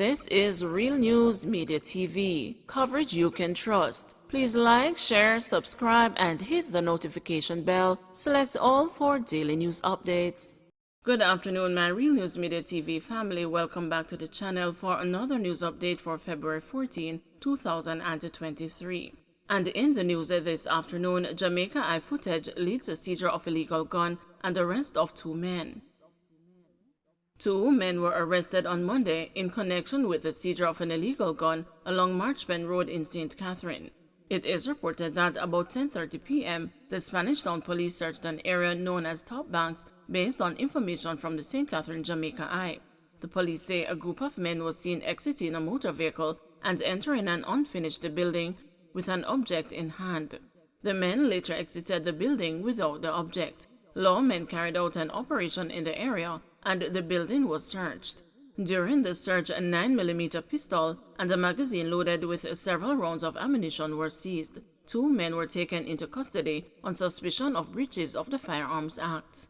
This is Real News Media TV, coverage you can trust. Please like, share, subscribe, and hit the notification bell. Select all for daily news updates. Good afternoon, my Real News Media TV family. Welcome back to the channel for another news update for February 14, 2023. And in the news this afternoon, Jamaica eye footage leads a seizure of illegal gun and arrest of 2 men. 2 men were arrested on Monday in connection with the seizure of an illegal gun along Marchpen Road in St. Catherine. It is reported that about 10:30 p.m., the Spanish Town Police searched an area known as Top Banks based on information from the St. Catherine Jamaica Eye. The police say a group of men was seen exiting a motor vehicle and entering an unfinished building with an object in hand. The men later exited the building without the object. Lawmen carried out an operation in the area and the building was searched. During the search, a 9mm pistol and a magazine loaded with several rounds of ammunition were seized. 2 men were taken into custody on suspicion of breaches of the Firearms Act.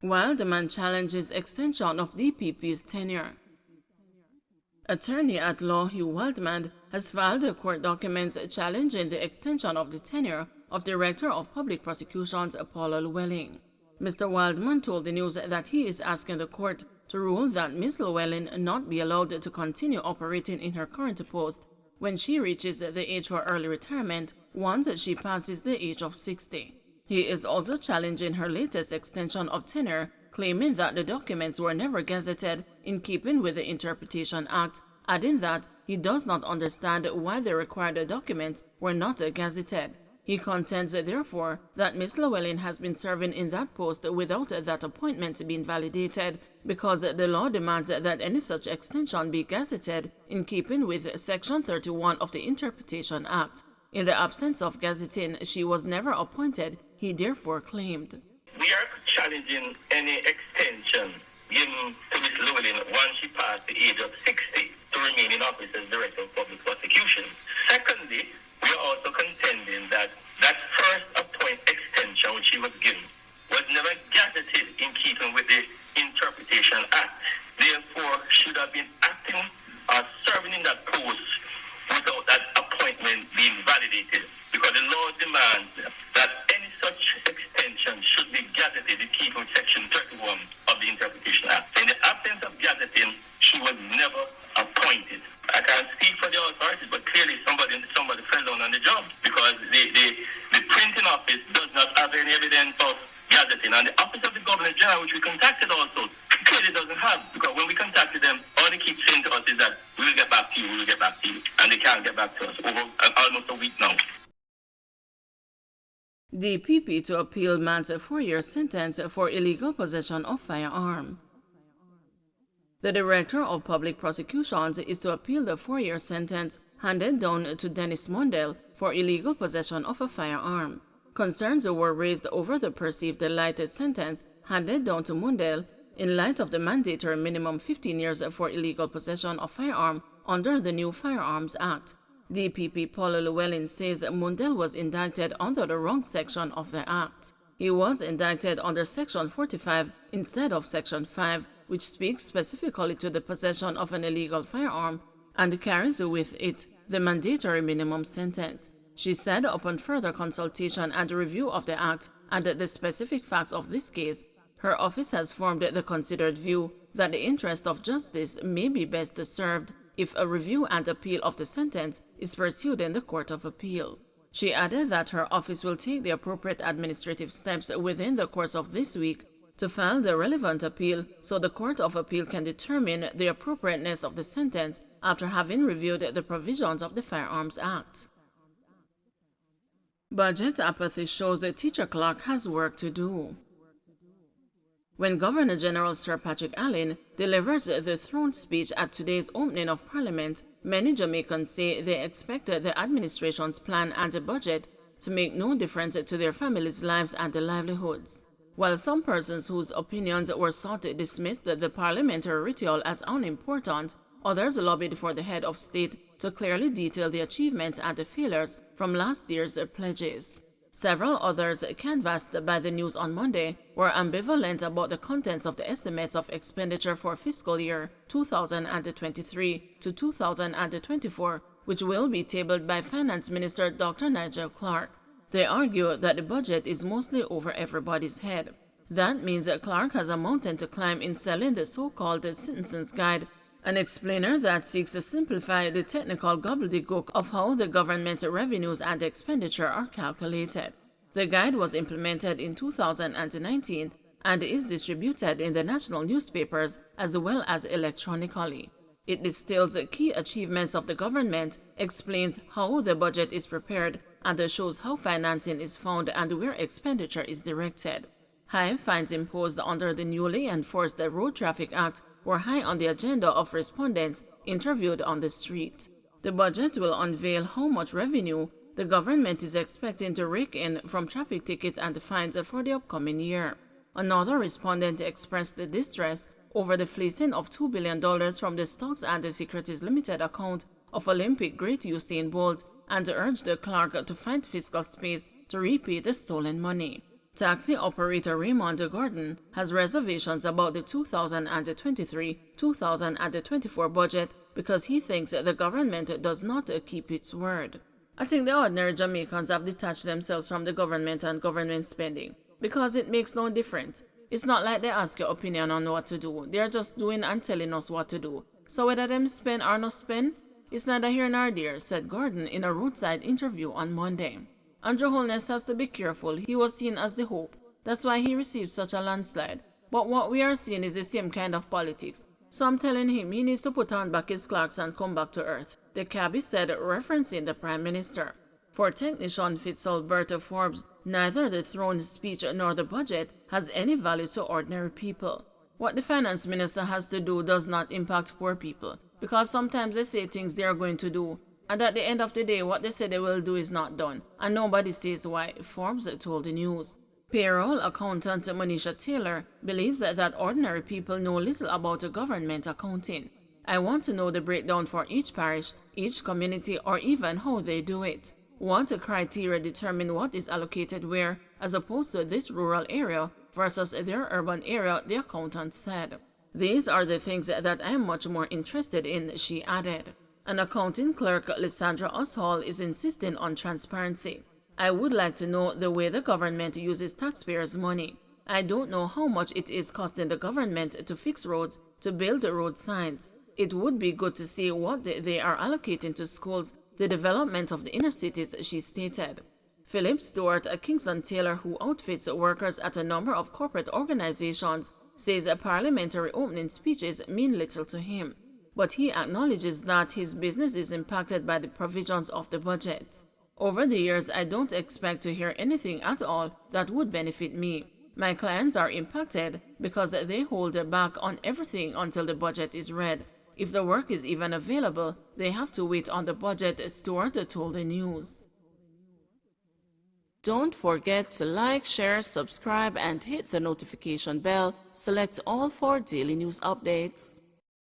Wildman challenges extension of DPP's tenure. Attorney at law Hugh Wildman has filed a court document challenging the extension of the tenure of Director of Public Prosecutions Paula Llewellyn. Mr. Wildman told the news that he is asking the court to rule that Ms. Llewellyn not be allowed to continue operating in her current post when she reaches the age for early retirement once she passes the age of 60. He is also challenging her latest extension of tenure, claiming that the documents were never gazetted in keeping with the Interpretation Act, adding that he does not understand why the required documents were not gazetted. He contends, therefore, that Ms. Llewellyn has been serving in that post without that appointment being validated because the law demands that any such extension be gazetted in keeping with Section 31 of the Interpretation Act. In the absence of gazetting, she was never appointed, he therefore claimed. We are challenging any extension given to Ms. Llewellyn once she passed the age of 60 to remain in office as Director of Public Prosecution. Secondly, we are also contending that that first extension which she was given was never gazetted in keeping with the Interpretation Act. Therefore, should have been acting or serving in that post without that appointment being validated, because the law demands that any such extension should be gazetted in keeping with Section 31 of the Interpretation Act. In the absence of gazetting, she was never appointed. I can't speak for the authorities, but clearly somebody fell down on the job, because the printing office does not have any evidence of gazetting, and the office of the Governor General, which we contacted also, clearly doesn't have, because when we contacted them, all they keep saying to us is that we will get back to you, we will get back to you, and they can't get back to us over almost a week now. DPP to appeal man's 4-year sentence for illegal possession of firearm. The Director of Public Prosecutions is to appeal the 4-year sentence handed down to Dennis Mundell for illegal possession of a firearm. Concerns were raised over the perceived light sentence handed down to Mundell in light of the mandatory minimum 15 years for illegal possession of firearm under the new Firearms Act. DPP Paula Llewellyn says Mundell was indicted under the wrong section of the Act. He was indicted under Section 45 instead of Section 5, which speaks specifically to the possession of an illegal firearm and carries with it the mandatory minimum sentence. She said upon further consultation and review of the Act and the specific facts of this case, her office has formed the considered view that the interest of justice may be best served if a review and appeal of the sentence is pursued in the Court of Appeal. She added that her office will take the appropriate administrative steps within the course of this week to file the relevant appeal so the Court of Appeal can determine the appropriateness of the sentence after having reviewed the provisions of the Firearms Act. Budget apathy shows the teacher clerk has work to do. When Governor General Sir Patrick Allen delivers the throne speech at today's opening of Parliament, many Jamaicans say they expect the administration's plan and budget to make no difference to their families' lives and livelihoods. While some persons whose opinions were sought dismissed the parliamentary ritual as unimportant, others lobbied for the head of state to clearly detail the achievements and the failures from last year's pledges. Several others canvassed by the news on Monday were ambivalent about the contents of the estimates of expenditure for fiscal year 2023 to 2024, which will be tabled by Finance Minister Dr. Nigel Clark. They argue that the budget is mostly over everybody's head. That means that Clark has a mountain to climb in selling the so-called Citizens Guide, an explainer that seeks to simplify the technical gobbledygook of how the government's revenues and expenditure are calculated. The guide was implemented in 2019 and is distributed in the national newspapers as well as electronically. It distills key achievements of the government, explains how the budget is prepared, and shows how financing is found and where expenditure is directed. High fines imposed under the newly enforced Road Traffic Act were high on the agenda of respondents interviewed on the street. The budget will unveil how much revenue the government is expecting to rake in from traffic tickets and fines for the upcoming year. Another respondent expressed distress over the fleecing of $2 billion from the Stocks and the Securities Limited account of Olympic great Usain Bolt and urged Clark to find fiscal space to repay the stolen money. Taxi operator Raymond Gordon has reservations about the 2023-2024 budget because he thinks the government does not keep its word. I think the ordinary Jamaicans have detached themselves from the government and government spending because it makes no difference. It's not like they ask your opinion on what to do. They're just doing and telling us what to do. So whether them spend or not spend, it's neither here nor there, said Gordon in a roadside interview on Monday. Andrew Holness has to be careful. He was seen as the hope. That's why he received such a landslide. But what we are seeing is the same kind of politics. So I'm telling him he needs to put on back his clocks and come back to earth, the cabbie said, referencing the Prime Minister. For technician Fitzalberto Forbes, neither the throne speech nor the budget has any value to ordinary people. What the Finance Minister has to do does not impact poor people, because sometimes they say things they are going to do, and at the end of the day, what they say they will do is not done, and nobody says why, Forbes told the news. Payroll accountant Monisha Taylor believes that ordinary people know little about government accounting. I want to know the breakdown for each parish, each community, or even how they do it. What criteria determine what is allocated where, as opposed to this rural area versus their urban area, the accountant said. These are the things that I am much more interested in, she added. An accounting clerk, Lysandra Ushall, is insisting on transparency. I would like to know the way the government uses taxpayers' money. I don't know how much it is costing the government to fix roads, to build road signs. It would be good to see what they are allocating to schools, the development of the inner cities, she stated. Philip Stewart, a Kingston tailor who outfits workers at a number of corporate organizations, says parliamentary opening speeches mean little to him. But he acknowledges that his business is impacted by the provisions of the budget. Over the years, I don't expect to hear anything at all that would benefit me. My clients are impacted because they hold back on everything until the budget is read. If the work is even available, they have to wait on the budget, Stewart told the news. Don't forget to like, share, subscribe, and hit the notification bell. Select all for daily news updates.